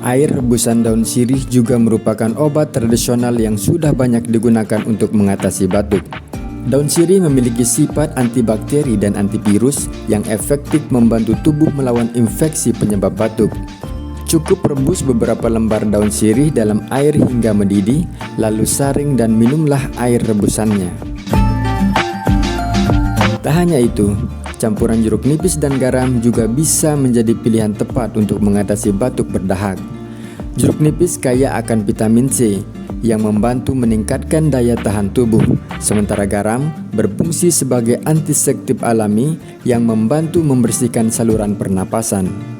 Air rebusan daun sirih juga merupakan obat tradisional yang sudah banyak digunakan untuk mengatasi batuk. Daun sirih memiliki sifat antibakteri dan antivirus yang efektif membantu tubuh melawan infeksi penyebab batuk. Cukup rebus beberapa lembar daun sirih dalam air hingga mendidih, lalu saring dan minumlah air rebusannya. Tak hanya itu, campuran jeruk nipis dan garam juga bisa menjadi pilihan tepat untuk mengatasi batuk berdahak. Jeruk nipis kaya akan vitamin C yang membantu meningkatkan daya tahan tubuh, sementara garam berfungsi sebagai antiseptik alami yang membantu membersihkan saluran pernapasan.